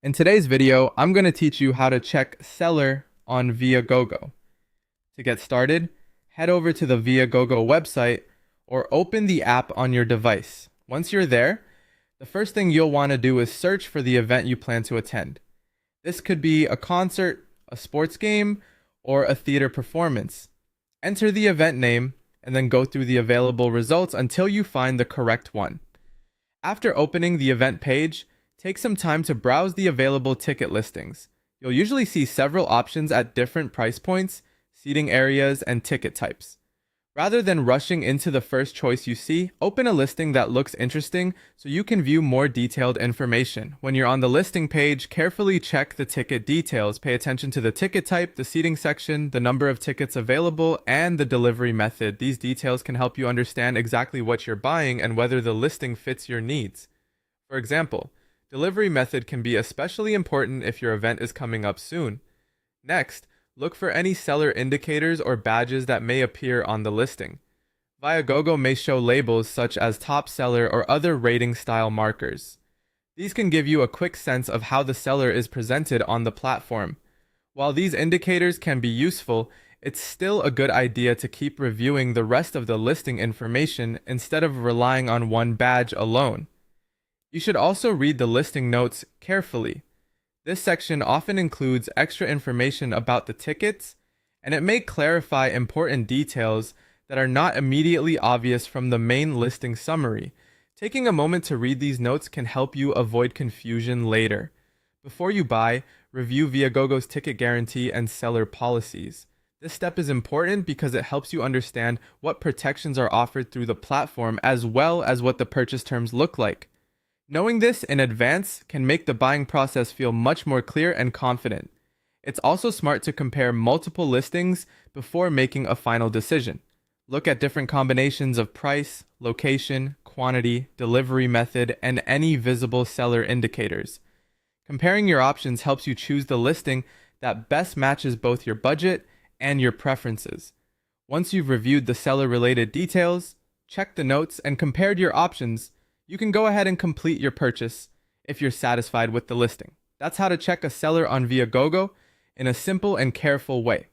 In today's video, I'm going to teach you how to check seller on Viagogo. To get started, head over to the Viagogo website or open the app on your device. Once you're there, the first thing you'll want to do is search for the event you plan to attend. This could be a concert, a sports game, or a theater performance. Enter the event name and then go through the available results until you find the correct one. After opening the event page, take some time to browse the available ticket listings. You'll usually see several options at different price points, seating areas, and ticket types. Rather than rushing into the first choice you see, open a listing that looks interesting so you can view more detailed information. When you're on the listing page, carefully check the ticket details. Pay attention to the ticket type, the seating section, the number of tickets available, and the delivery method. These details can help you understand exactly what you're buying and whether the listing fits your needs. For example, delivery method can be especially important if your event is coming up soon. Next, look for any seller indicators or badges that may appear on the listing. Viagogo may show labels such as top seller or other rating style markers. These can give you a quick sense of how the seller is presented on the platform. While these indicators can be useful, it's still a good idea to keep reviewing the rest of the listing information instead of relying on one badge alone. You should also read the listing notes carefully. This section often includes extra information about the tickets, and it may clarify important details that are not immediately obvious from the main listing summary. Taking a moment to read these notes can help you avoid confusion later. Before you buy, review Viagogo's ticket guarantee and seller policies. This step is important because it helps you understand what protections are offered through the platform as well as what the purchase terms look like. Knowing this in advance can make the buying process feel much more clear and confident. It's also smart to compare multiple listings before making a final decision. Look at different combinations of price, location, quantity, delivery method, and any visible seller indicators. Comparing your options helps you choose the listing that best matches both your budget and your preferences. Once you've reviewed the seller-related details, checked the notes, and compared your options, you can go ahead and complete your purchase if you're satisfied with the listing. That's how to check a seller on Viagogo in a simple and careful way.